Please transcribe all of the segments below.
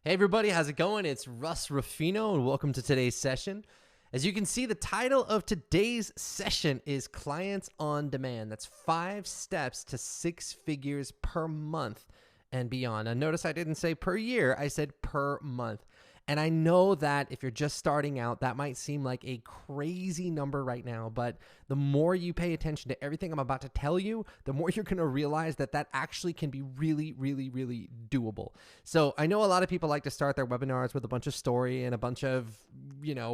Hey everybody, how's it going? It's Russ Ruffino and welcome to today's session. As you can see, the title of today's session is Clients on Demand. That's 5 steps to 6 figures per month and beyond. Now notice I didn't say per year, I said per month. And I know that if you're just starting out, that might seem like a crazy number right now, but the more you pay attention to everything I'm about to tell you, the more you're going to realize that that actually can be really, really, really doable. So I know a lot of people like to start their webinars with a bunch of story and a bunch of,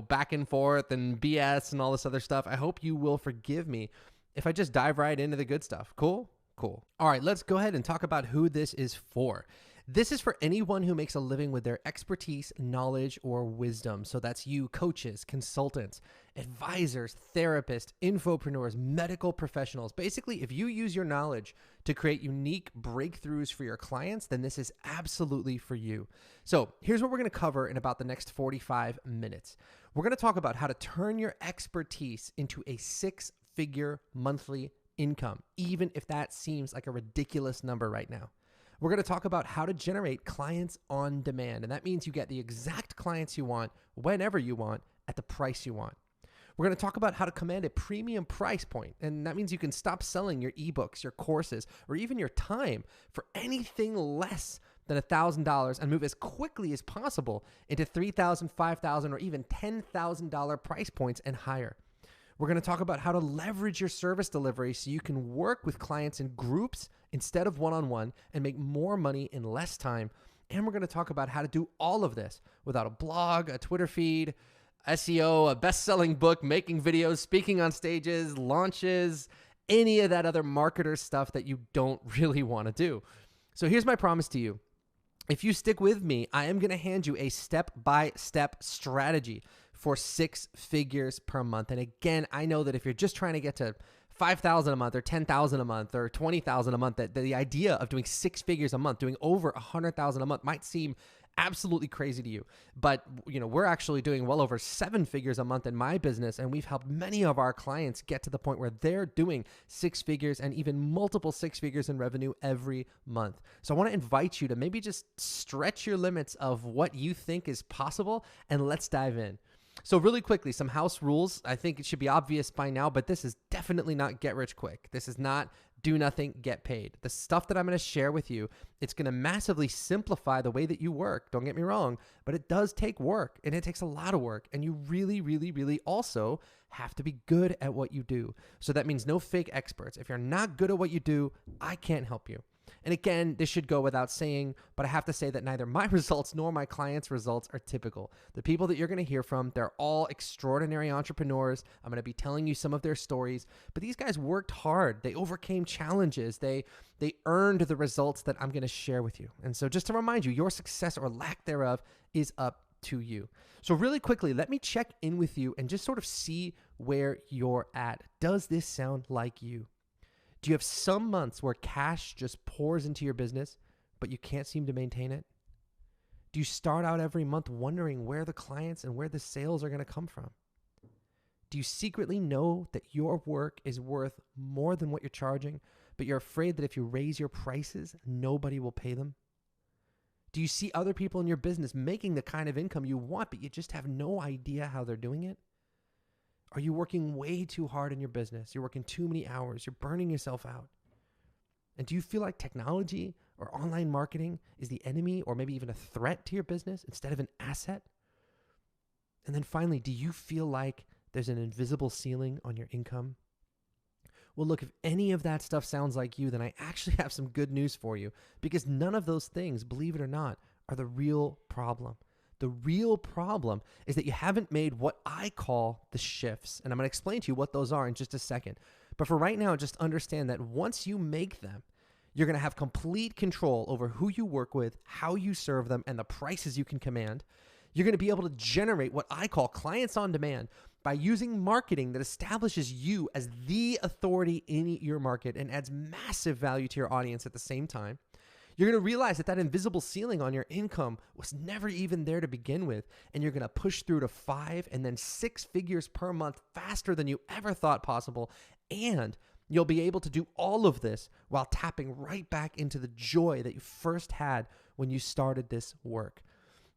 back and forth and BS and all this other stuff. I hope you will forgive me if I just dive right into the good stuff. Cool? Cool. All right, let's go ahead and talk about who this is for. This is for anyone who makes a living with their expertise, knowledge, or wisdom. So that's you, coaches, consultants, advisors, therapists, infopreneurs, medical professionals. Basically, if you use your knowledge to create unique breakthroughs for your clients, then this is absolutely for you. So here's what we're going to cover in about the next 45 minutes. We're going to talk about how to turn your expertise into a 6-figure monthly income, even if that seems like a ridiculous number right now. We're going to talk about how to generate clients on demand. And that means you get the exact clients you want, whenever you want, at the price you want. We're going to talk about how to command a premium price point. And that means you can stop selling your ebooks, your courses, or even your time for anything less than $1,000 and move as quickly as possible into $3,000, $5,000, or even $10,000 price points and higher. We're going to talk about how to leverage your service delivery so you can work with clients in groups instead of one-on-one and make more money in less time. And we're going to talk about how to do all of this without a blog, a Twitter feed, SEO, a best-selling book, making videos, speaking on stages, launches, any of that other marketer stuff that you don't really want to do. So here's my promise to you. If you stick with me, I am going to hand you a step-by-step strategy for 6 figures per month. And again, I know that if you're just trying to get to 5,000 a month or 10,000 a month or 20,000 a month, that the idea of doing 6 figures a month, doing over 100,000 a month might seem absolutely crazy to you. But, we're actually doing well over 7 figures a month in my business. And we've helped many of our clients get to the point where they're doing 6 figures and even multiple 6 figures in revenue every month. So I want to invite you to maybe just stretch your limits of what you think is possible, and let's dive in. So really quickly, some house rules. I think it should be obvious by now, but this is definitely not get rich quick. This is not do nothing, get paid. The stuff that I'm going to share with you, it's going to massively simplify the way that you work. Don't get me wrong, but it does take work, and it takes a lot of work. And you really, really, really also have to be good at what you do. So that means no fake experts. If you're not good at what you do, I can't help you. And again, this should go without saying, but I have to say that neither my results nor my clients' results are typical. The people that you're going to hear from, they're all extraordinary entrepreneurs. I'm going to be telling you some of their stories, but these guys worked hard. They overcame challenges. They earned the results that I'm going to share with you. And so just to remind you, your success or lack thereof is up to you. So really quickly, let me check in with you and just sort of see where you're at. Does this sound like you? Do you have some months where cash just pours into your business, but you can't seem to maintain it? Do you start out every month wondering where the clients and where the sales are going to come from? Do you secretly know that your work is worth more than what you're charging, but you're afraid that if you raise your prices, nobody will pay them? Do you see other people in your business making the kind of income you want, but you just have no idea how they're doing it? Are you working way too hard in your business? You're working too many hours. You're burning yourself out. And do you feel like technology or online marketing is the enemy or maybe even a threat to your business instead of an asset? And then finally, do you feel like there's an invisible ceiling on your income? Well, look, if any of that stuff sounds like you, then I actually have some good news for you, because none of those things, believe it or not, are the real problem. The real problem is that you haven't made what I call the shifts. And I'm going to explain to you what those are in just a second. But for right now, just understand that once you make them, you're going to have complete control over who you work with, how you serve them, and the prices you can command. You're going to be able to generate what I call clients on demand by using marketing that establishes you as the authority in your market and adds massive value to your audience at the same time. You're going to realize that invisible ceiling on your income was never even there to begin with, and you're going to push through to 5 and then 6 figures per month faster than you ever thought possible, and you'll be able to do all of this while tapping right back into the joy that you first had when you started this work.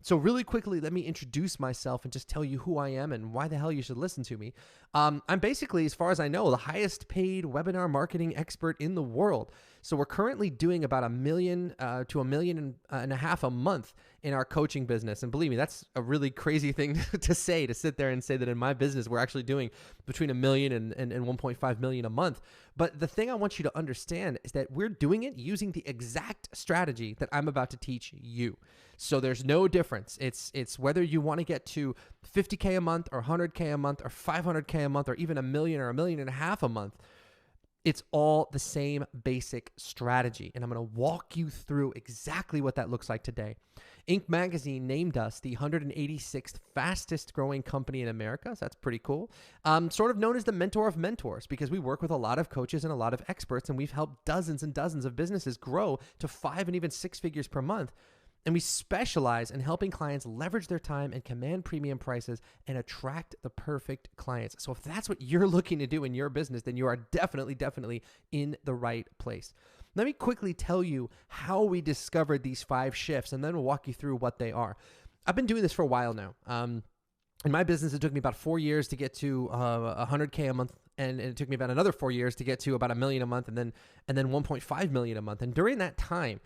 So really quickly, let me introduce myself and just tell you who I am and why the hell you should listen to me. I'm basically, as far as I know, the highest paid webinar marketing expert in the world. So we're currently doing about $1 million to $1.5 million a month in our coaching business. And believe me, that's a really crazy thing to say, to sit there and say that in my business, we're actually doing between $1 million and 1.5 million a month. But the thing I want you to understand is that we're doing it using the exact strategy that I'm about to teach you. So there's no difference. It's whether you want to get to 50K a month or 100K a month or 500K a month or even $1 million or $1.5 million a month. It's all the same basic strategy. And I'm going to walk you through exactly what that looks like today. Inc. magazine named us the 186th fastest growing company in America. So that's pretty cool. Sort of known as the mentor of mentors, because we work with a lot of coaches and a lot of experts, and we've helped dozens and dozens of businesses grow to 5 and even 6 figures per month. And we specialize in helping clients leverage their time and command premium prices and attract the perfect clients. So if that's what you're looking to do in your business, then you are definitely in the right place. Let me quickly tell you how we discovered these 5 shifts, and then we'll walk you through what they are. I've been doing this for a while now. In my business, it took me about 4 years to get to 100K a month. And it took me about another 4 years to get to about $1 million a month and then 1.5 million a month. And during that time,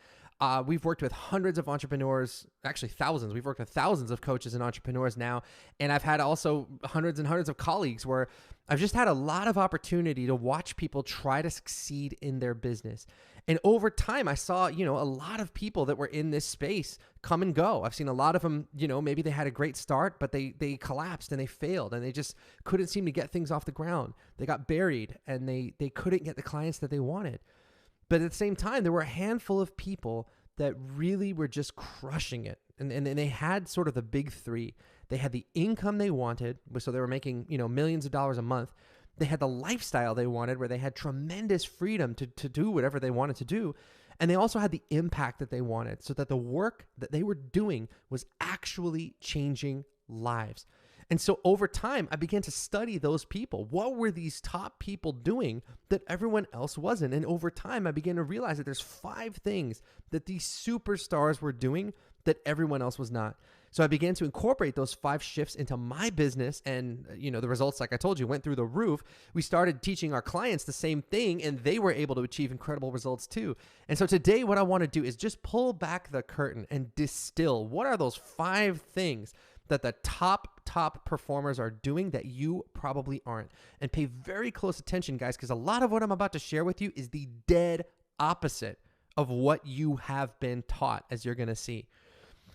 we've worked with hundreds of entrepreneurs, actually thousands. We've worked with thousands of coaches and entrepreneurs now. And I've had also hundreds and hundreds of colleagues where I've just had a lot of opportunity to watch people try to succeed in their business. And over time, I saw, a lot of people that were in this space come and go. I've seen a lot of them, maybe they had a great start, but they collapsed and they failed and they just couldn't seem to get things off the ground. They got buried and they couldn't get the clients that they wanted. But at the same time, there were a handful of people that really were just crushing it. And they had sort of the big 3. They had the income they wanted, so they were making, millions of dollars a month. They had the lifestyle they wanted, where they had tremendous freedom to do whatever they wanted to do. And they also had the impact that they wanted, so that the work that they were doing was actually changing lives. And so over time, I began to study those people. What were these top people doing that everyone else wasn't? And over time, I began to realize that there's 5 things that these superstars were doing that everyone else was not. So I began to incorporate those 5 shifts into my business, and the results, like I told you, went through the roof. We started teaching our clients the same thing, and they were able to achieve incredible results too. And so today, what I want to do is just pull back the curtain and distill what are those 5 things that the top performers are doing that you probably aren't. And pay very close attention, guys, because a lot of what I'm about to share with you is the dead opposite of what you have been taught, as you're going to see.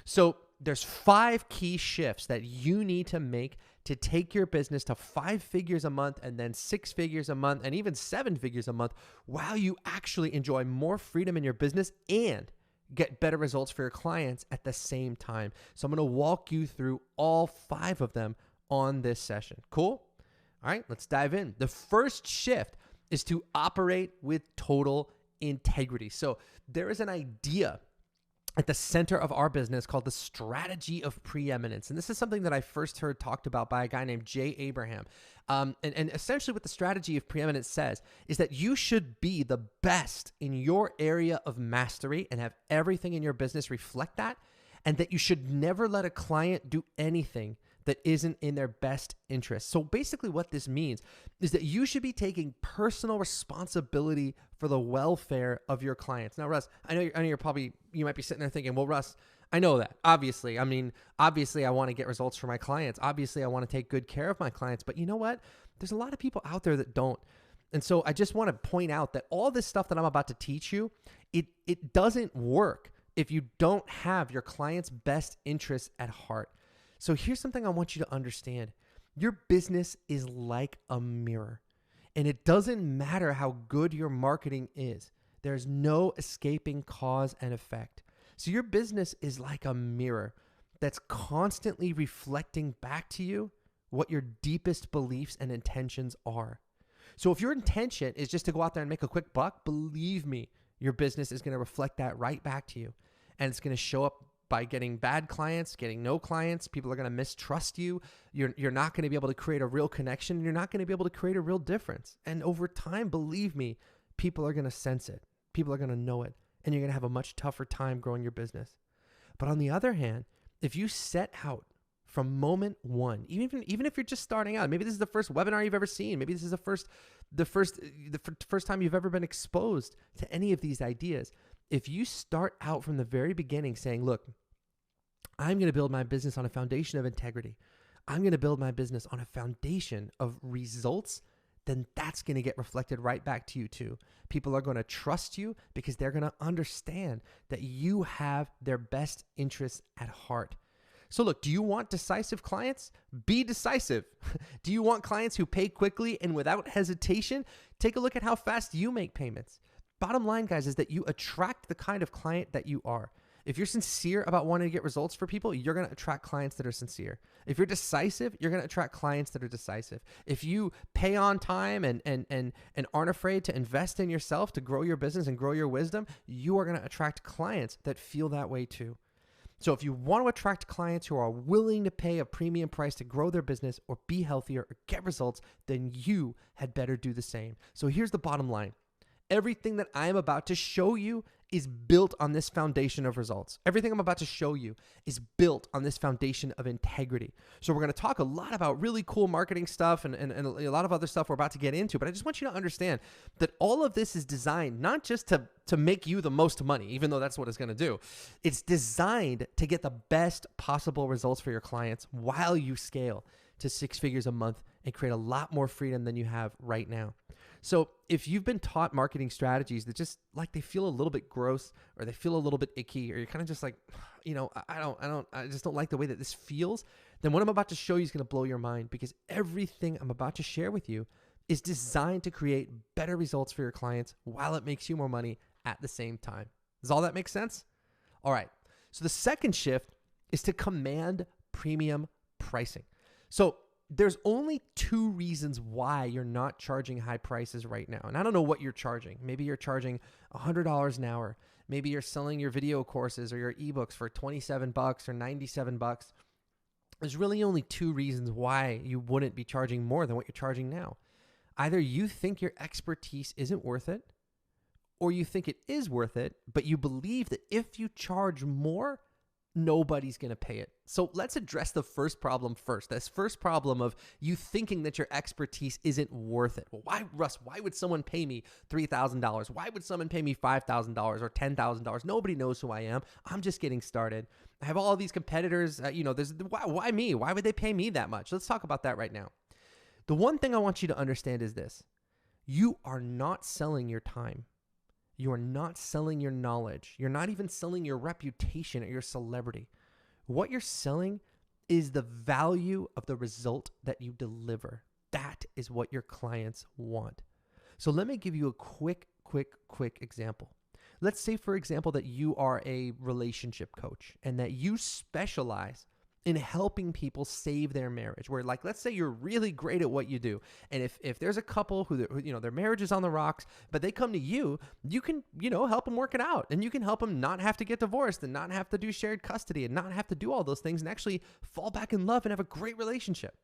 So there's 5 key shifts that you need to make to take your business to 5 figures a month and then 6 figures a month and even 7 figures a month, while you actually enjoy more freedom in your business and get better results for your clients at the same time. So I'm going to walk you through all 5 of them on this session. Cool? All right, let's dive in. The first shift is to operate with total integrity. So there is an idea at the center of our business called the strategy of preeminence. And this is something that I first heard talked about by a guy named Jay Abraham. And essentially what the strategy of preeminence says is that you should be the best in your area of mastery and have everything in your business reflect that, and that you should never let a client do anything that isn't in their best interest. So basically what this means is that you should be taking personal responsibility for the welfare of your clients. Now, Russ, I know you might be sitting there thinking, well, Russ, I know that. Obviously, I want to get results for my clients. Obviously, I want to take good care of my clients. But you know what? There's a lot of people out there that don't. And so I just want to point out that all this stuff that I'm about to teach you, it doesn't work if you don't have your client's best interests at heart. So here's something I want you to understand. Your business is like a mirror, and it doesn't matter how good your marketing is. There's no escaping cause and effect. So your business is like a mirror that's constantly reflecting back to you what your deepest beliefs and intentions are. So if your intention is just to go out there and make a quick buck, believe me, your business is going to reflect that right back to you. And it's going to show up by getting bad clients, getting no clients. People are going to mistrust you. You're not going to be able to create a real connection. You're not going to be able to create a real difference. And over time, believe me, people are going to sense it. People are going to know it. And you're going to have a much tougher time growing your business. But on the other hand, if you set out from moment one, even if you're just starting out, maybe this is the first webinar you've ever seen, maybe this is the first time you've ever been exposed to any of these ideas. If you start out from the very beginning saying, look, I'm going to build my business on a foundation of integrity. I'm going to build my business on a foundation of results, then that's going to get reflected right back to you too. People are going to trust you because they're going to understand that you have their best interests at heart. So look, do you want decisive clients? Be decisive. Do you want clients who pay quickly and without hesitation? Take a look at how fast you make payments. Bottom line, guys, is that you attract the kind of client that you are. If you're sincere about wanting to get results for people, you're going to attract clients that are sincere. If you're decisive, you're going to attract clients that are decisive. If you pay on time and aren't afraid to invest in yourself to grow your business and grow your wisdom, you are going to attract clients that feel that way too. So if you want to attract clients who are willing to pay a premium price to grow their business or be healthier or get results, then you had better do the same. So here's the bottom line. Everything that I am about to show you is built on this foundation of results. Everything I'm about to show you is built on this foundation of integrity. So we're going to talk a lot about really cool marketing stuff and a lot of other stuff we're about to get into, but I just want you to understand that all of this is designed not just to make you the most money, even though that's what it's going to do. It's designed to get the best possible results for your clients while you scale to 6 figures a month and create a lot more freedom than you have right now. So if you've been taught marketing strategies that just like they feel a little bit gross or they feel a little bit icky, or you're kind of just like, I just don't like the way that this feels, then what I'm about to show you is going to blow your mind, because everything I'm about to share with you is designed to create better results for your clients while it makes you more money at the same time. Does all that make sense? All right. So the second shift is to command premium pricing. So there's only 2 reasons why you're not charging high prices right now. And I don't know what you're charging. Maybe you're charging $100 an hour. Maybe you're selling your video courses or your ebooks for $27 or $97. There's really only 2 reasons why you wouldn't be charging more than what you're charging now. Either you think your expertise isn't worth it, or you think it is worth it, but you believe that if you charge more, nobody's going to pay it. So let's address the first problem first. This first problem of you thinking that your expertise isn't worth it. Well, why would someone pay me $3,000? Why would someone pay me $5,000 or $10,000? Nobody knows who I am. I'm just getting started. I have all these competitors. Why me? Why would they pay me that much? Let's talk about that right now. The one thing I want you to understand is this. You are not selling your time. You are not selling your knowledge. You're not even selling your reputation or your celebrity. What you're selling is the value of the result that you deliver. That is what your clients want. So let me give you a quick example. Let's say, for example, that you are a relationship coach and that you specialize in helping people save their marriage, where, like, let's say you're really great at what you do. And if there's a couple who their marriage is on the rocks, but they come to you, you can, help them work it out, and you can help them not have to get divorced and not have to do shared custody and not have to do all those things and actually fall back in love and have a great relationship.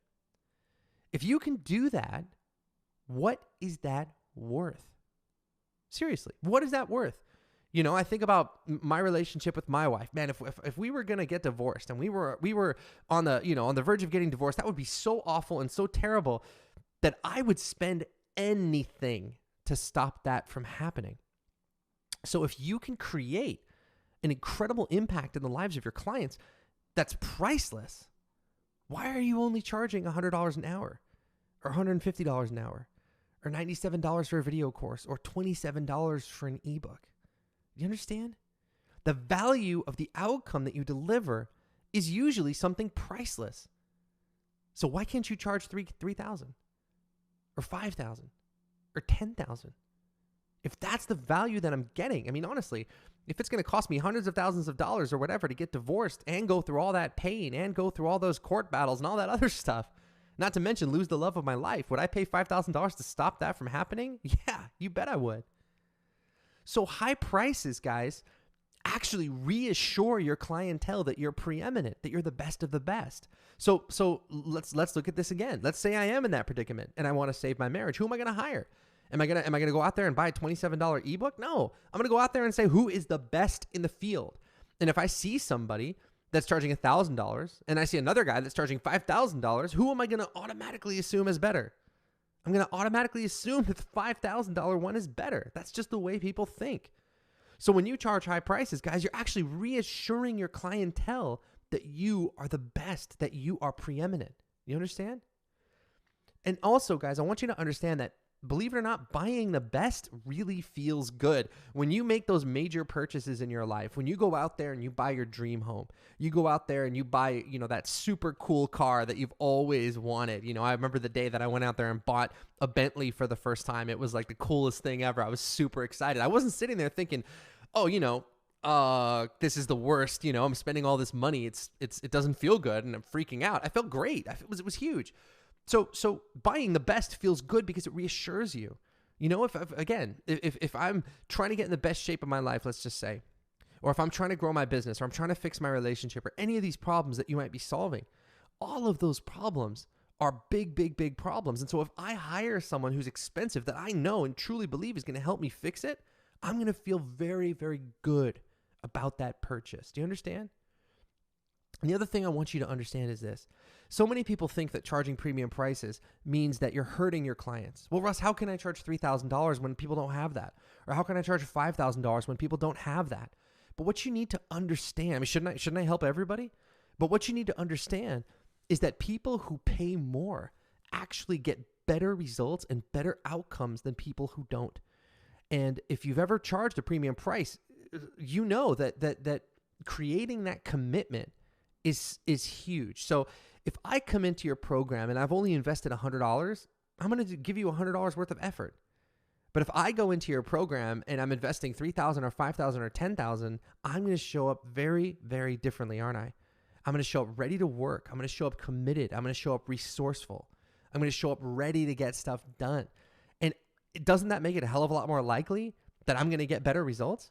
If you can do that, what is that worth? Seriously, what is that worth? I think about my relationship with my wife. Man, if we were going to get divorced and we were on the verge of getting divorced, that would be so awful and so terrible that I would spend anything to stop that from happening. So if you can create an incredible impact in the lives of your clients, that's priceless. Why are you only charging $100 an hour or $150 an hour or $97 for a video course or $27 for an ebook? Do you understand? The value of the outcome that you deliver is usually something priceless. So why can't you charge $3,000 or $5,000 or $10,000? If that's the value that I'm getting, I mean, honestly, if it's going to cost me hundreds of thousands of dollars or whatever to get divorced and go through all that pain and go through all those court battles and all that other stuff, not to mention lose the love of my life, would I pay $5,000 to stop that from happening? Yeah, you bet I would. So high prices, guys, actually reassure your clientele that you're preeminent, that you're the best of the best. So let's look at this again. Let's say I am in that predicament and I want to save my marriage. Who am I going to hire? Am I gonna go out there and buy a $27 ebook? No, I'm gonna go out there and say who is the best in the field. And if I see somebody that's charging $1,000 and I see another guy that's charging $5,000, who am I going to automatically assume is better? I'm going to automatically assume that the $5,000 one is better. That's just the way people think. So when you charge high prices, guys, you're actually reassuring your clientele that you are the best, that you are preeminent. You understand? And also, guys, I want you to understand that, believe it or not, buying the best really feels good. When you make those major purchases in your life, when you go out there and you buy your dream home, you go out there and you buy, that super cool car that you've always wanted. I remember the day that I went out there and bought a Bentley for the first time. It was like the coolest thing ever. I was super excited. I wasn't sitting there thinking, this is the worst. I'm spending all this money. It doesn't feel good and I'm freaking out. I felt great. It was huge. So buying the best feels good because it reassures you. If I'm trying to get in the best shape of my life, let's just say, or if I'm trying to grow my business, or I'm trying to fix my relationship, or any of these problems that you might be solving, all of those problems are big, big, big problems. And so if I hire someone who's expensive that I know and truly believe is going to help me fix it, I'm going to feel very, very good about that purchase. Do you understand? And the other thing I want you to understand is this. So many people think that charging premium prices means that you're hurting your clients. Well, Russ, how can I charge $3,000 when people don't have that? Or how can I charge $5,000 when people don't have that? But what you need to understand, shouldn't I help everybody? But what you need to understand is that people who pay more actually get better results and better outcomes than people who don't. And if you've ever charged a premium price, you know that creating that commitment is huge. So if I come into your program and I've only invested $100, I'm going to give you $100 worth of effort. But if I go into your program and I'm investing $3,000 or $5,000 or $10,000, I'm going to show up very, very differently, aren't I? I'm going to show up ready to work. I'm going to show up committed. I'm going to show up resourceful. I'm going to show up ready to get stuff done. And doesn't that make it a hell of a lot more likely that I'm going to get better results?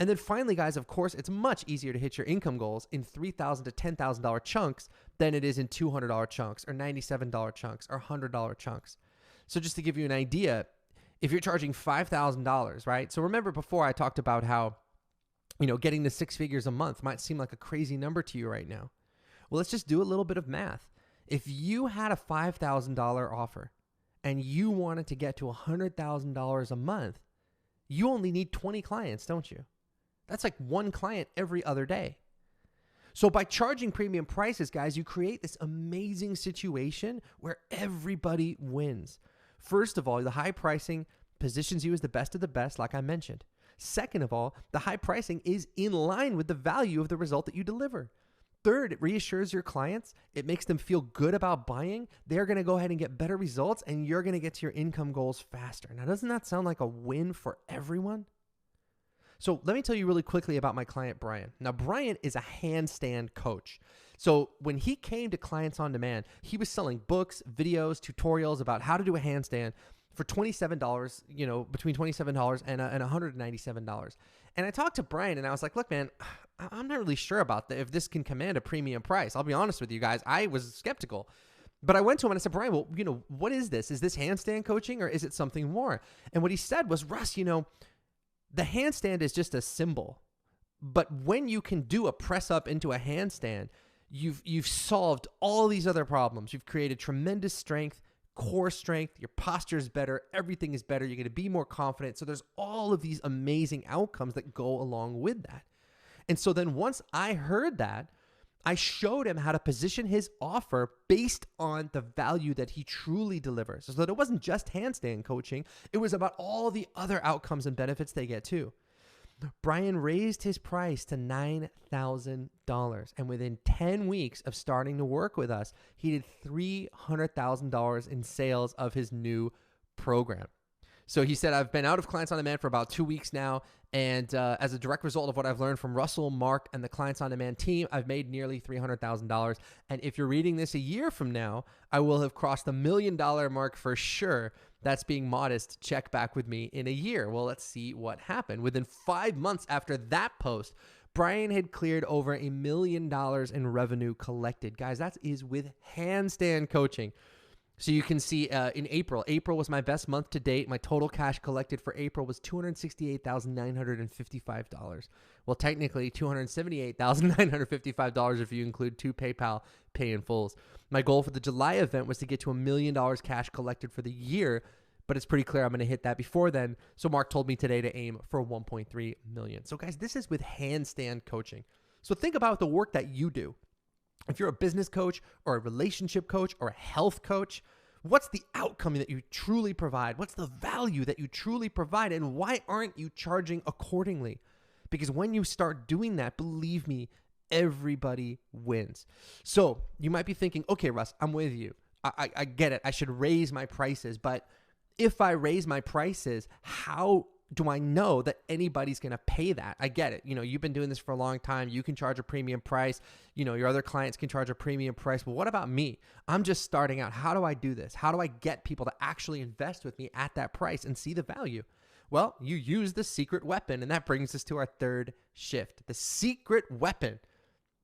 And then finally, guys, of course, it's much easier to hit your income goals in $3,000 to $10,000 chunks than it is in $200 chunks or $97 chunks or $100 chunks. So just to give you an idea, if you're charging $5,000, right? So remember before I talked about how, getting to 6 figures a month might seem like a crazy number to you right now. Well, let's just do a little bit of math. If you had a $5,000 offer and you wanted to get to $100,000 a month, you only need 20 clients, don't you? That's like one client every other day. So by charging premium prices, guys, you create this amazing situation where everybody wins. First of all, the high pricing positions you as the best of the best, like I mentioned. Second of all, the high pricing is in line with the value of the result that you deliver. Third, it reassures your clients. It makes them feel good about buying. They're going to go ahead and get better results, and you're going to get to your income goals faster. Now, doesn't that sound like a win for everyone? So let me tell you really quickly about my client, Brian. Now, Brian is a handstand coach. So when he came to Clients on Demand, he was selling books, videos, tutorials about how to do a handstand for $27, between $27 and $197. And I talked to Brian and I was like, look, man, I'm not really sure about if this can command a premium price. I'll be honest with you guys. I was skeptical. But I went to him and I said, Brian, well, what is this? Is this handstand coaching or is it something more? And what he said was, Russ, the handstand is just a symbol. But when you can do a press up into a handstand, you've solved all these other problems. You've created tremendous strength, core strength, your posture is better, everything is better, you're going to be more confident. So there's all of these amazing outcomes that go along with that. And so then once I heard that, I showed him how to position his offer based on the value that he truly delivers. So that it wasn't just handstand coaching, it was about all the other outcomes and benefits they get too. Brian raised his price to $9,000. And within 10 weeks of starting to work with us, he did $300,000 in sales of his new program. So he said, I've been out of Clients on Demand for about 2 weeks now. And as a direct result of what I've learned from Russell, Mark, and the Clients on Demand team, I've made nearly $300,000. And if you're reading this a year from now, I will have crossed the $1 million mark for sure. That's being modest. Check back with me in a year. Well, let's see what happened. Within 5 months after that post, Brian had cleared over $1 million in revenue collected. Guys, that is with handstand coaching. So you can see in April was my best month to date. My total cash collected for April was $268,955. Well, technically $278,955 if you include 2 PayPal pay in fulls. My goal for the July event was to get to $1 million cash collected for the year, but it's pretty clear I'm going to hit that before then. So Mark told me today to aim for 1.3 million. So guys, this is with handstand coaching. So think about the work that you do. If you're a business coach or a relationship coach or a health coach, what's the outcome that you truly provide? What's the value that you truly provide? And why aren't you charging accordingly? Because when you start doing that, believe me, everybody wins. So you might be thinking, okay, Russ, I'm with you. I get it. I should raise my prices. But if I raise my prices, how do I know that anybody's going to pay that? I get it. You've been doing this for a long time. You can charge a premium price. Your other clients can charge a premium price. But what about me? I'm just starting out. How do I do this? How do I get people to actually invest with me at that price and see the value? Well, you use the secret weapon, and that brings us to our third shift. The secret weapon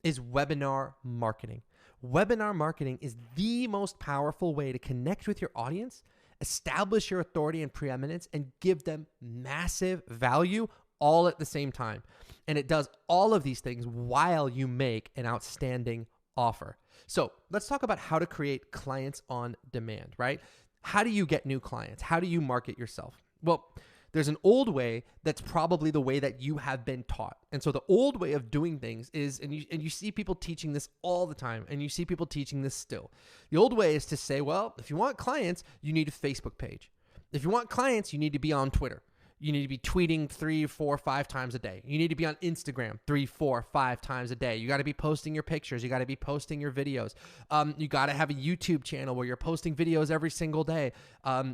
is webinar marketing. Webinar marketing is the most powerful way to connect with your audience, establish your authority and preeminence, and give them massive value all at the same time. And it does all of these things while you make an outstanding offer. So let's talk about how to create clients on demand, right? How do you get new clients? How do you market yourself? Well, there's an old way that's probably the way that you have been taught. And so the old way of doing things is, and you see people teaching this all the time, and you see people teaching this still. The old way is to say, well, if you want clients, you need a Facebook page. If you want clients, you need to be on Twitter. You need to be tweeting 3, 4, 5 times a day. You need to be on Instagram 3, 4, 5 times a day. You got to be posting your pictures. You got to be posting your videos. You got to have a YouTube channel where you're posting videos every single day.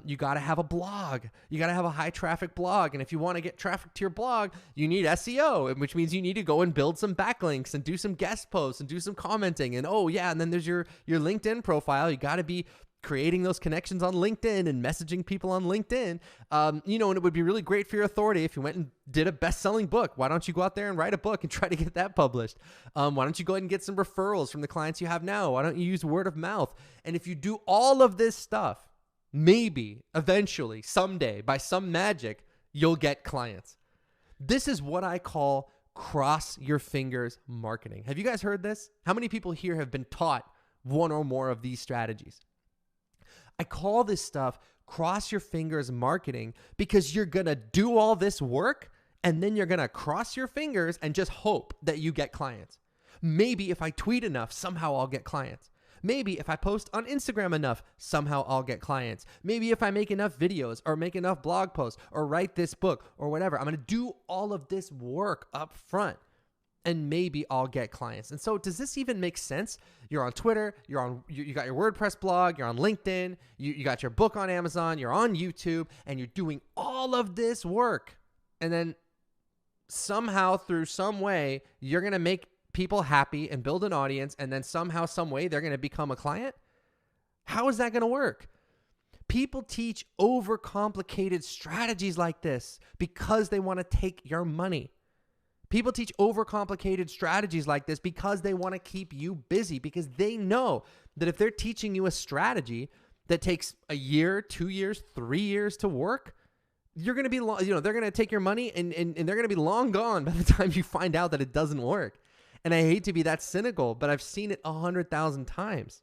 You got to have a blog. You got to have a high traffic blog. And if you want to get traffic to your blog, you need SEO, which means you need to go and build some backlinks and do some guest posts and do some commenting. And and then there's your LinkedIn profile. You got to be creating those connections on LinkedIn and messaging people on LinkedIn. And it would be really great for your authority if you went and did a best-selling book. Why don't you go out there and write a book and try to get that published? Why don't you go ahead and get some referrals from the clients you have now? Why don't you use word of mouth? And if you do all of this stuff, maybe eventually, someday, by some magic, you'll get clients. This is what I call cross your fingers marketing. Have you guys heard this? How many people here have been taught one or more of these strategies? I call this stuff cross your fingers marketing because you're going to do all this work and then you're going to cross your fingers and just hope that you get clients. Maybe if I tweet enough, somehow I'll get clients. Maybe if I post on Instagram enough, somehow I'll get clients. Maybe if I make enough videos or make enough blog posts or write this book or whatever, I'm going to do all of this work up front. And maybe I'll get clients. And so does this even make sense? You're on Twitter, you got your WordPress blog, you're on LinkedIn, you got your book on Amazon, you're on YouTube, and you're doing all of this work. And then somehow through some way, you're going to make people happy and build an audience. And then somehow, some way, they're going to become a client. How is that going to work? People teach overcomplicated strategies like this because they want to take your money. People teach overcomplicated strategies like this because they want to keep you busy, because they know that if they're teaching you a strategy that takes a year, 2 years, 3 years to work, you're going to be, they're going to take your money and they're going to be long gone by the time you find out that it doesn't work. And I hate to be that cynical, but I've seen it 100,000 times.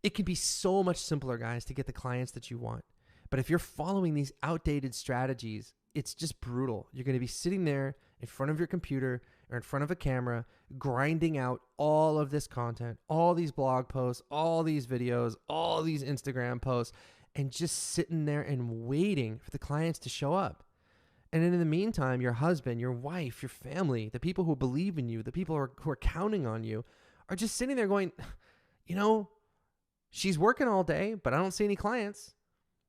It can be so much simpler, guys, to get the clients that you want. But if you're following these outdated strategies, it's just brutal. You're going to be sitting there in front of your computer or in front of a camera, grinding out all of this content, all these blog posts, all these videos, all these Instagram posts, and just sitting there and waiting for the clients to show up. And then in the meantime, your husband, your wife, your family, the people who believe in you, the people who are counting on you are just sitting there going, she's working all day, but I don't see any clients.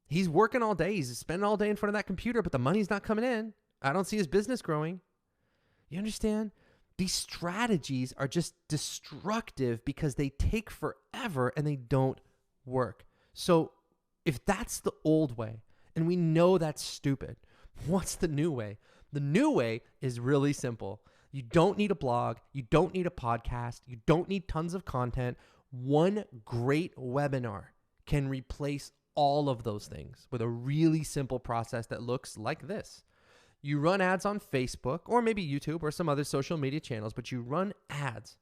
He's working all day. He's spending all day in front of that computer, but the money's not coming in. I don't see his business growing. You understand? These strategies are just destructive because they take forever and they don't work. So if that's the old way, and we know that's stupid, what's the new way? The new way is really simple. You don't need a blog. You don't need a podcast. You don't need tons of content. One great webinar can replace all of those things with a really simple process that looks like this. You run ads on Facebook or maybe YouTube or some other social media channels, but you run ads.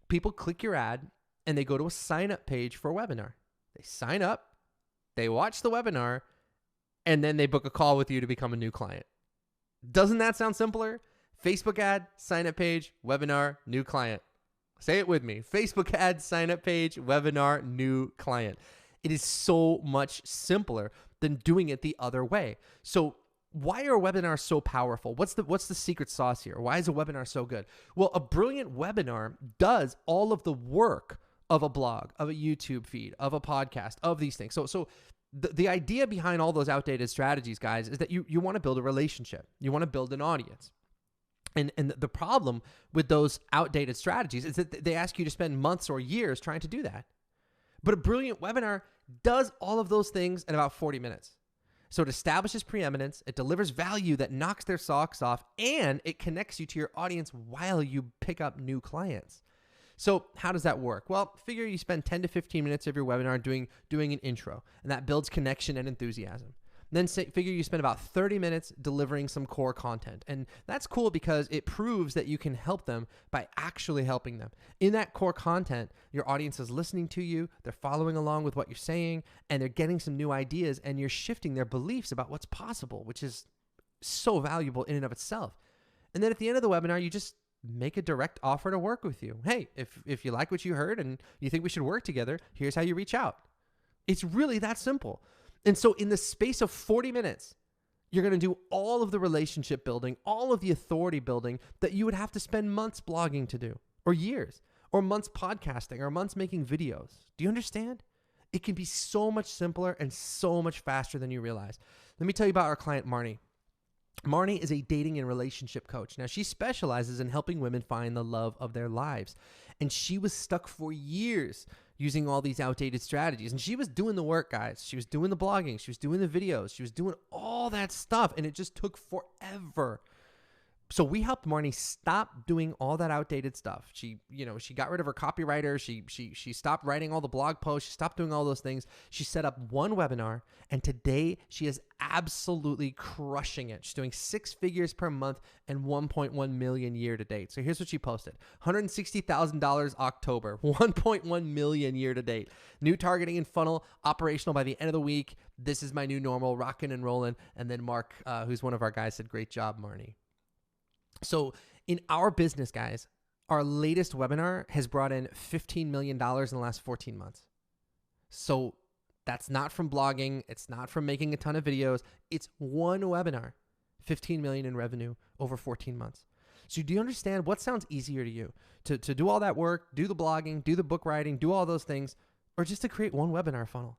People click your ad and they go to a sign up page for a webinar. They sign up, they watch the webinar, and then they book a call with you to become a new client. Doesn't that sound simpler? Facebook ad, sign up page, webinar, new client. Say it with me. Facebook ad, sign up page, webinar, new client. It is so much simpler than doing it the other way. So why are webinars so powerful? What's the secret sauce here? Why is a webinar so good? Well, a brilliant webinar does all of the work of a blog, of a YouTube feed, of a podcast, of these things. So the idea behind all those outdated strategies, guys, is that you want to build a relationship. You want to build an audience. And the problem with those outdated strategies is that they ask you to spend months or years trying to do that. But a brilliant webinar does all of those things in about 40 minutes. So it establishes preeminence, it delivers value that knocks their socks off, and it connects you to your audience while you pick up new clients. So how does that work? Well, figure you spend 10 to 15 minutes of your webinar doing an intro, and that builds connection and enthusiasm. Then figure you spend about 30 minutes delivering some core content. And that's cool because it proves that you can help them by actually helping them. In that core content, your audience is listening to you, they're following along with what you're saying, and they're getting some new ideas, and you're shifting their beliefs about what's possible, which is so valuable in and of itself. And then at the end of the webinar, you just make a direct offer to work with you. Hey, if you like what you heard and you think we should work together, here's how you reach out. It's really that simple. And so in the space of 40 minutes, you're going to do all of the relationship building, all of the authority building that you would have to spend months blogging to do, or years, or months podcasting, or months making videos. Do you understand? It can be so much simpler and so much faster than you realize. Let me tell you about our client, Marnie. Marnie is a dating and relationship coach. Now, she specializes in helping women find the love of their lives. And she was stuck for years using all these outdated strategies. And she was doing the work, guys. She was doing the blogging. She was doing the videos. She was doing all that stuff. And it just took forever. So we helped Marnie stop doing all that outdated stuff. She got rid of her copywriter. She stopped writing all the blog posts. She stopped doing all those things. She set up one webinar, and today she is absolutely crushing it. She's doing 6 figures per month and 1.1 million year to date. So here's what she posted: $160,000 October, 1.1 million year to date. New targeting and funnel operational by the end of the week. This is my new normal, rocking and rolling. And then Mark, who's one of our guys, said, "Great job, Marnie." So in our business, guys, our latest webinar has brought in $15 million in the last 14 months. So that's not from blogging. It's not from making a ton of videos. It's one webinar, 15 million in revenue over 14 months. So do you understand what sounds easier to you? To do all that work, do the blogging, do the book writing, do all those things, or just to create one webinar funnel?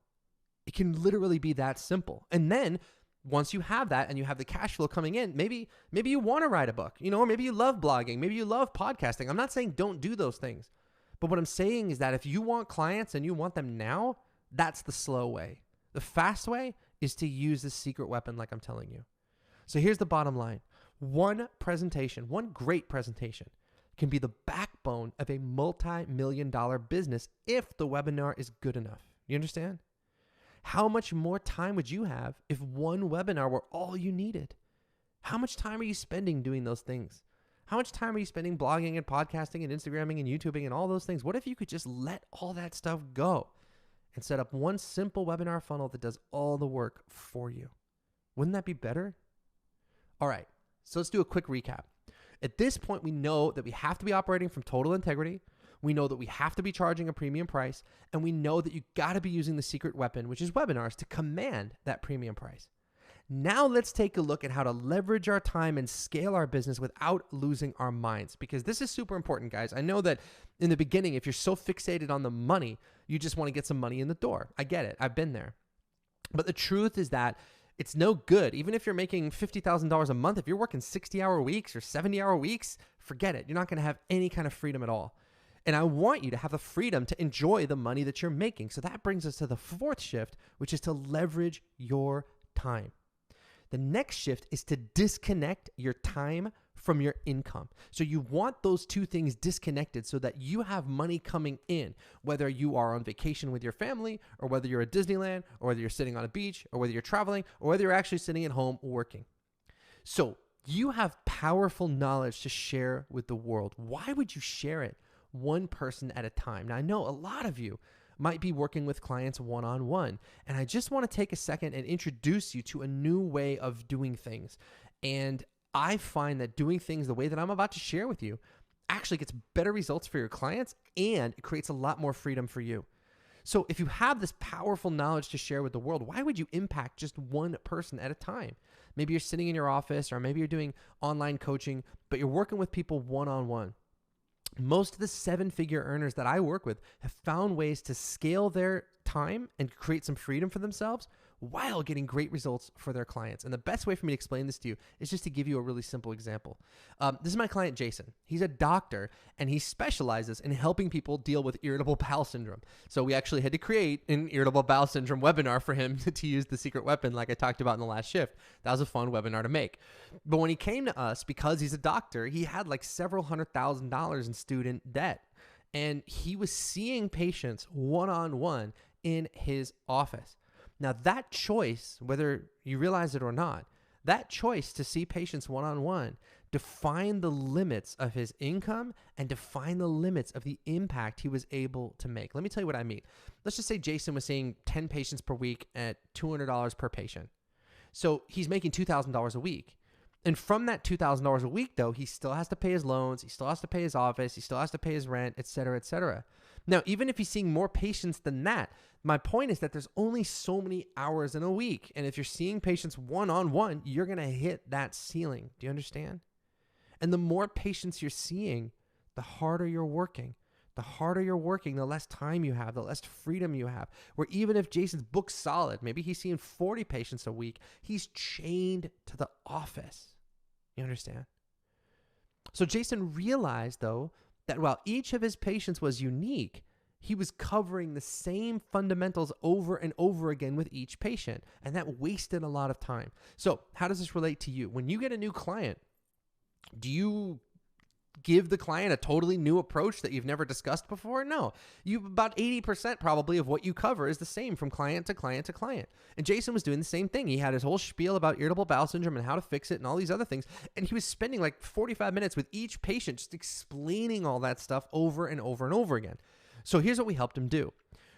It can literally be that simple. And then once you have that and you have the cash flow coming in, maybe you want to write a book, or maybe you love blogging, maybe you love podcasting. I'm not saying don't do those things, but what I'm saying is that if you want clients and you want them now, that's the slow way. The fast way is to use this secret weapon like I'm telling you. So here's the bottom line. One great presentation can be the backbone of a multi-million-dollar business if the webinar is good enough. You understand? How much more time would you have if one webinar were all you needed? How much time are you spending doing those things? How much time are you spending blogging and podcasting and Instagramming and YouTubing and all those things? What if you could just let all that stuff go and set up one simple webinar funnel that does all the work for you? Wouldn't that be better? All right, so let's do a quick recap. At this point, we know that we have to be operating from total integrity. We know that we have to be charging a premium price, and we know that you got to be using the secret weapon, which is webinars, to command that premium price. Now let's take a look at how to leverage our time and scale our business without losing our minds, because this is super important, guys. I know that in the beginning, if you're so fixated on the money, you just want to get some money in the door. I get it. I've been there. But the truth is that it's no good. Even if you're making $50,000 a month, if you're working 60-hour weeks or 70-hour weeks, forget it. You're not going to have any kind of freedom at all. And I want you to have the freedom to enjoy the money that you're making. So that brings us to the fourth shift, which is to leverage your time. The next shift is to disconnect your time from your income. So you want those two things disconnected so that you have money coming in, whether you are on vacation with your family, or whether you're at Disneyland, or whether you're sitting on a beach, or whether you're traveling, or whether you're actually sitting at home working. So you have powerful knowledge to share with the world. Why would you share it one person at a time? Now, I know a lot of you might be working with clients one-on-one, and I just want to take a second and introduce you to a new way of doing things. And I find that doing things the way that I'm about to share with you actually gets better results for your clients, and it creates a lot more freedom for you. So if you have this powerful knowledge to share with the world, why would you impact just one person at a time? Maybe you're sitting in your office, or maybe you're doing online coaching, but you're working with people one-on-one. Most of the seven-figure earners that I work with have found ways to scale their time and create some freedom for themselves while getting great results for their clients. And the best way for me to explain this to you is just to give you a really simple example. This is my client, Jason. He's a doctor, and he specializes in helping people deal with irritable bowel syndrome. So we actually had to create an irritable bowel syndrome webinar for him to use the secret weapon like I talked about in the last shift. That was a fun webinar to make. But when he came to us, because he's a doctor, he had like several $100,000 in student debt. And he was seeing patients one-on-one in his office. Now, that choice, whether you realize it or not, that choice to see patients one-on-one defined the limits of his income and defined the limits of the impact he was able to make. Let me tell you what I mean. Let's just say Jason was seeing 10 patients per week at $200 per patient. So he's making $2,000 a week. And from that $2,000 a week, though, he still has to pay his loans, he still has to pay his office, he still has to pay his rent, et cetera, et cetera. Now, even if he's seeing more patients than that, my point is that there's only so many hours in a week. And if you're seeing patients one-on-one, you're going to hit that ceiling. Do you understand? And the more patients you're seeing, the harder you're working. The harder you're working, the less time you have, the less freedom you have. Where even if Jason's booked solid, maybe he's seeing 40 patients a week, he's chained to the office. You understand? So Jason realized, though, that while each of his patients was unique, he was covering the same fundamentals over and over again with each patient, and that wasted a lot of time. So how does this relate to you? When you get a new client, do you give the client a totally new approach that you've never discussed before? No. About 80% probably of what you cover is the same from client to client to client. And Jason was doing the same thing. He had his whole spiel about irritable bowel syndrome and how to fix it and all these other things. And he was spending like 45 minutes with each patient just explaining all that stuff over and over and over again. So here's what we helped him do.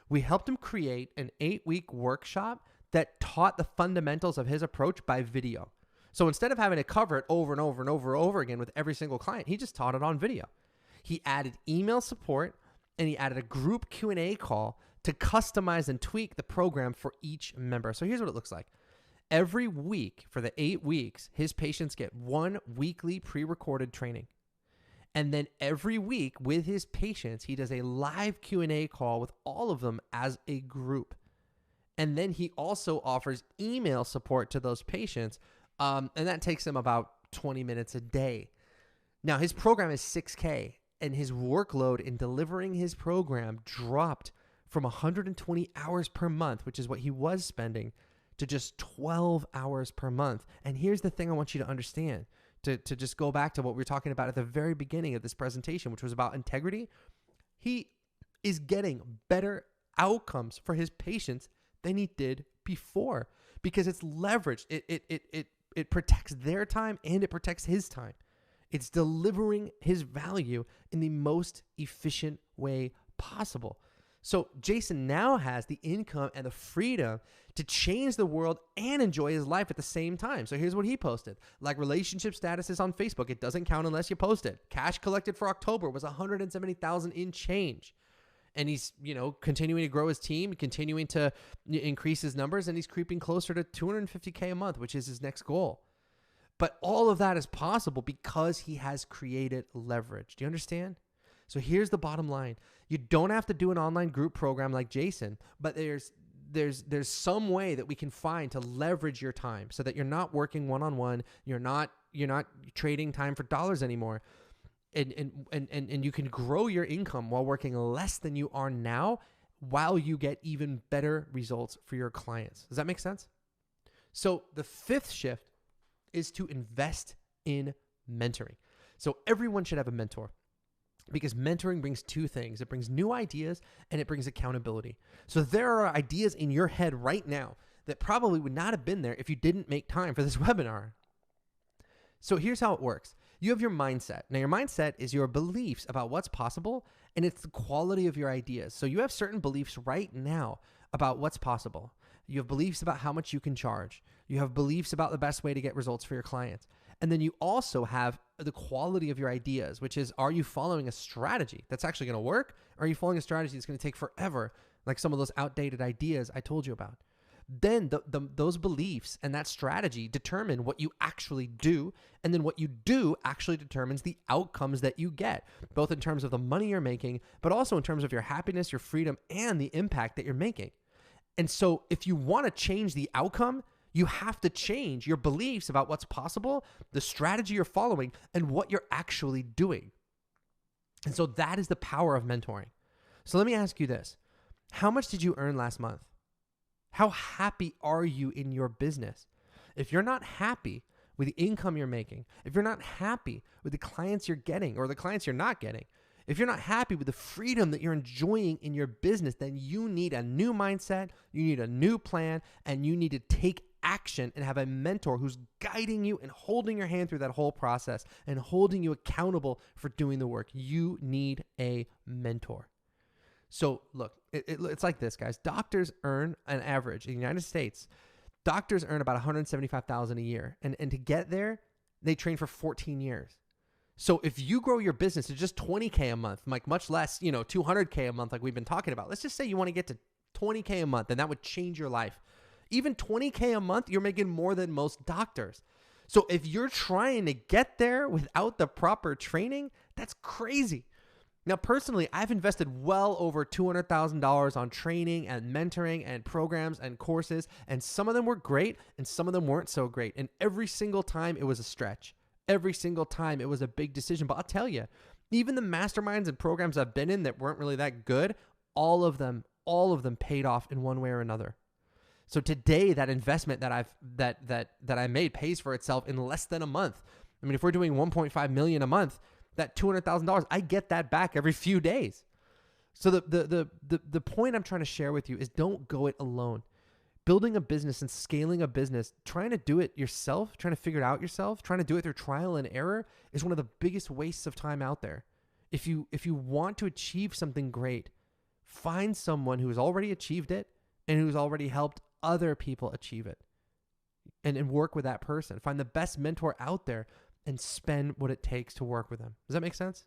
We helped him create an 8-week workshop that taught the fundamentals of his approach by video. So instead of having to cover it over and over and over and over again with every single client, he just taught it on video. He added email support, and he added a group Q&A call to customize and tweak the program for each member. So here's what it looks like. Every week for the 8 weeks, his patients get 1 weekly pre-recorded training. And then every week with his patients, he does a live Q&A call with all of them as a group. And then he also offers email support to those patients. And that takes him about 20 minutes a day. Now, his program is $6,000, and his workload in delivering his program dropped from 120 hours per month, which is what he was spending, to just 12 hours per month. And here's the thing I want you to understand, to just go back to what we were talking about at the very beginning of this presentation, which was about integrity. He is getting better outcomes for his patients than he did before because it's leveraged. It protects their time and it protects his time. It's delivering his value in the most efficient way possible. So Jason now has the income and the freedom to change the world and enjoy his life at the same time. So here's what he posted. Like relationship statuses on Facebook, it doesn't count unless you post it. Cash collected for October was $170,000 in change. And he's, continuing to grow his team, continuing to increase his numbers, and he's creeping closer to $250K a month, which is his next goal. But all of that is possible because he has created leverage. Do you understand? So here's the bottom line. You don't have to do an online group program like Jason, but there's some way that we can find to leverage your time so that you're not working one-on-one, you're not trading time for dollars anymore. And you can grow your income while working less than you are now while you get even better results for your clients. Does that make sense? So the 5th shift is to invest in mentoring. So everyone should have a mentor, because mentoring brings two things. It brings new ideas and it brings accountability. So there are ideas in your head right now that probably would not have been there if you didn't make time for this webinar. So here's how it works. You have your mindset. Now, your mindset is your beliefs about what's possible, and it's the quality of your ideas. So you have certain beliefs right now about what's possible. You have beliefs about how much you can charge. You have beliefs about the best way to get results for your clients. And then you also have the quality of your ideas, which is, are you following a strategy that's actually going to work? Or are you following a strategy that's going to take forever, like some of those outdated ideas I told you about? Then those beliefs and that strategy determine what you actually do. And then what you do actually determines the outcomes that you get, both in terms of the money you're making, but also in terms of your happiness, your freedom, and the impact that you're making. And so if you want to change the outcome, you have to change your beliefs about what's possible, the strategy you're following, and what you're actually doing. And so that is the power of mentoring. So let me ask you this. How much did you earn last month? How happy are you in your business? If you're not happy with the income you're making, if you're not happy with the clients you're getting or the clients you're not getting, if you're not happy with the freedom that you're enjoying in your business, then you need a new mindset, you need a new plan, and you need to take action and have a mentor who's guiding you and holding your hand through that whole process and holding you accountable for doing the work. You need a mentor. So look, it's like this, guys. Doctors earn an average in the United States. Doctors earn about $175,000 a year. And to get there, they train for 14 years. So if you grow your business to just $20K a month, like much less, $200K a month, like we've been talking about, let's just say you want to get to $20K a month, and that would change your life. Even $20K a month, you're making more than most doctors. So if you're trying to get there without the proper training, that's crazy. Now, personally, I've invested well over $200,000 on training and mentoring and programs and courses, and some of them were great and some of them weren't so great. And every single time it was a stretch. Every single time it was a big decision. But I'll tell you, even the masterminds and programs I've been in that weren't really that good, all of them paid off in one way or another. So today, that investment that I made pays for itself in less than a month. I mean, if we're doing $1.5 million a month, that $200,000, I get that back every few days. So the point I'm trying to share with you is, don't go it alone. Building a business and scaling a business, trying to do it yourself, trying to figure it out yourself, trying to do it through trial and error is one of the biggest wastes of time out there. If you want to achieve something great, find someone who's already achieved it and who's already helped other people achieve it, and work with that person. Find the best mentor out there and spend what it takes to work with them. Does that make sense?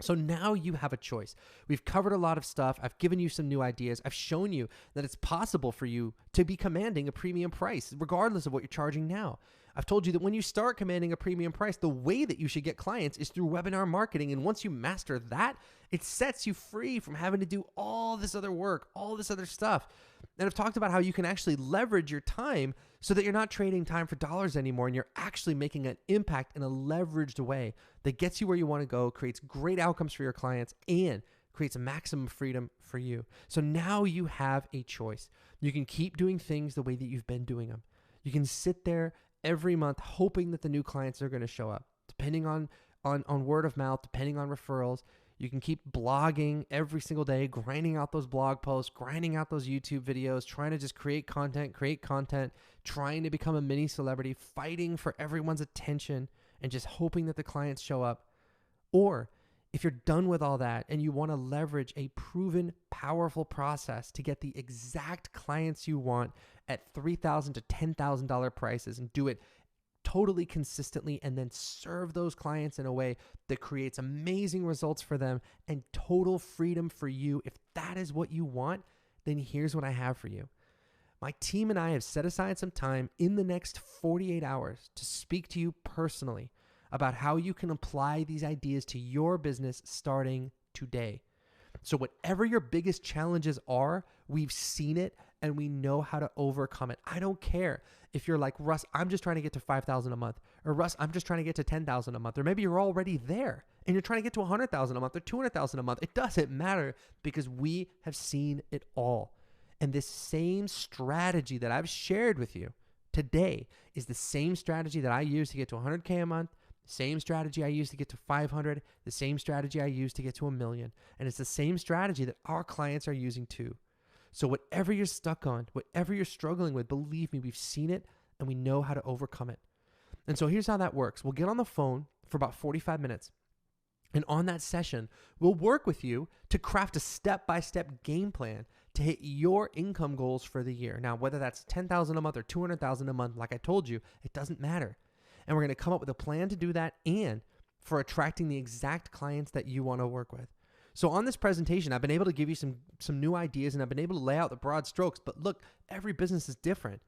So now you have a choice. We've covered a lot of stuff. I've given you some new ideas. I've shown you that it's possible for you to be commanding a premium price, regardless of what you're charging now. I've told you that when you start commanding a premium price, the way that you should get clients is through webinar marketing. And once you master that, it sets you free from having to do all this other work, all this other stuff. And I've talked about how you can actually leverage your time so that you're not trading time for dollars anymore, and you're actually making an impact in a leveraged way that gets you where you want to go, creates great outcomes for your clients, and creates maximum freedom for you. So now you have a choice. You can keep doing things the way that you've been doing them. You can sit there every month hoping that the new clients are going to show up, depending on word of mouth, depending on referrals. You can keep blogging every single day, grinding out those blog posts, grinding out those YouTube videos, trying to just create content, trying to become a mini celebrity, fighting for everyone's attention, and just hoping that the clients show up. Or if you're done with all that and you want to leverage a proven, powerful process to get the exact clients you want at $3,000 to $10,000 prices, and do it totally consistently, and then serve those clients in a way that creates amazing results for them and total freedom for you, if that is what you want, then here's what I have for you. My team and I have set aside some time in the next 48 hours to speak to you personally about how you can apply these ideas to your business starting today. So whatever your biggest challenges are, we've seen it and we know how to overcome it. I don't care if you're like, Russ, I'm just trying to get to $5,000 a month, or Russ, I'm just trying to get to $10,000 a month, or maybe you're already there and you're trying to get to $100,000 a month or $200,000 a month. It doesn't matter, because we have seen it all. And this same strategy that I've shared with you today is the same strategy that I use to get to $100K a month Same strategy I use to get to 500, the same strategy I use to get to 1 million. And it's the same strategy that our clients are using too. So whatever you're stuck on, whatever you're struggling with, believe me, we've seen it and we know how to overcome it. And so here's how that works. We'll get on the phone for about 45 minutes. And on that session, we'll work with you to craft a step-by-step game plan to hit your income goals for the year. Now, whether that's $10,000 a month or $200,000 a month, like I told you, it doesn't matter. And we're going to come up with a plan to do that and for attracting the exact clients that you want to work with. So on this presentation, I've been able to give you some new ideas and I've been able to lay out the broad strokes. But look, every business is different.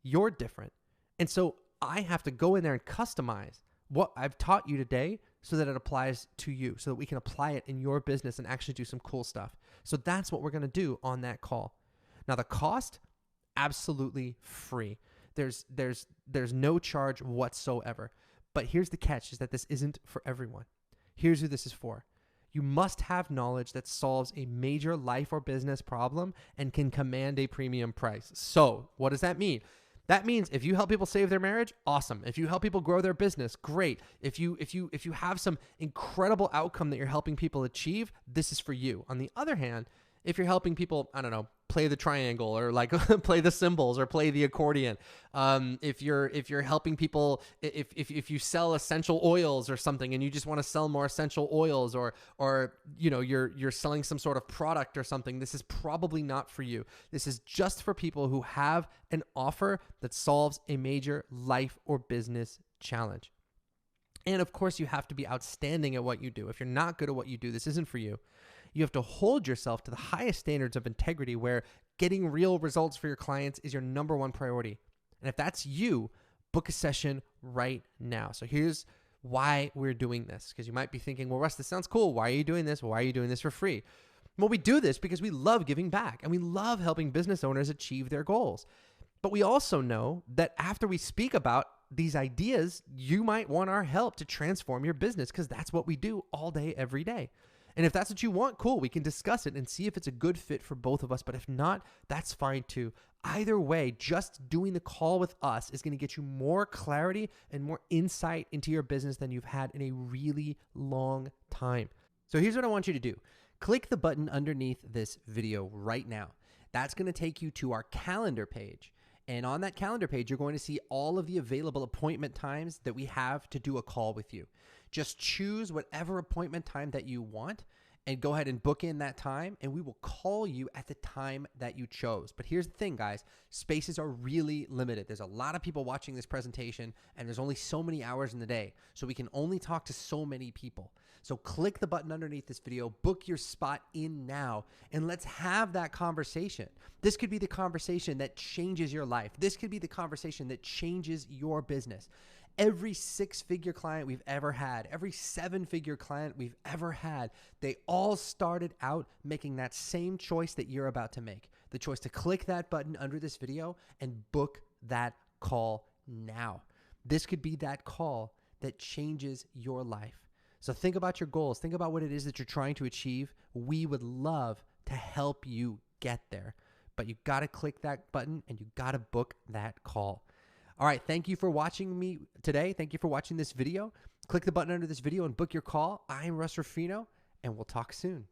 You're different. And so I have to go in there and customize what I've taught you today so that it applies to you, so that we can apply it in your business and actually do some cool stuff. So that's what we're going to do on that call. Now the cost, absolutely free. There's no charge whatsoever. But here's the catch, is that this isn't for everyone. Here's who this is for. You must have knowledge that solves a major life or business problem and can command a premium price. So what does that mean? That means if you help people save their marriage, awesome. If you help people grow their business, great. If you have some incredible outcome that you're helping people achieve, this is for you. On the other hand, if you're helping people, I don't know, play the triangle or like play the cymbals or play the accordion, if you're helping people, if you sell essential oils or something and you just want to sell more essential oils, or you know you're selling some sort of product or something, this is probably not for you. This is just for people who have an offer that solves a major life or business challenge. And of course, you have to be outstanding at what you do. If you're not good at what you do, this isn't for you. You have to hold yourself to the highest standards of integrity where getting real results for your clients is your number one priority. And if that's you, book a session right now. So here's why we're doing this, because you might be thinking, well, Russ, this sounds cool. Why are you doing this? Why are you doing this for free? Well, we do this because we love giving back and we love helping business owners achieve their goals. But we also know that after we speak about these ideas, you might want our help to transform your business, because that's what we do all day, every day. And if that's what you want, cool, we can discuss it and see if it's a good fit for both of us. But if not, that's fine too. Either way, just doing the call with us is going to get you more clarity and more insight into your business than you've had in a really long time. So here's what I want you to do. Click the button underneath this video right now. That's going to take you to our calendar page. And on that calendar page, you're going to see all of the available appointment times that we have to do a call with you. Just choose whatever appointment time that you want and go ahead and book in that time, and we will call you at the time that you chose. But here's the thing, guys. Spaces are really limited. There's a lot of people watching this presentation, and there's only so many hours in the day, so we can only talk to so many people. So click the button underneath this video, book your spot in now, and let's have that conversation. This could be the conversation that changes your life. This could be the conversation that changes your business. Every 6-figure client we've ever had, every 7-figure client we've ever had, they all started out making that same choice that you're about to make. The choice to click that button under this video and book that call now. This could be that call that changes your life. So think about your goals. Think about what it is that you're trying to achieve. We would love to help you get there, but you got to click that button and you got to book that call. All right, thank you for watching me today. Thank you for watching this video. Click the button under this video and book your call. I'm Russ Ruffino, and we'll talk soon.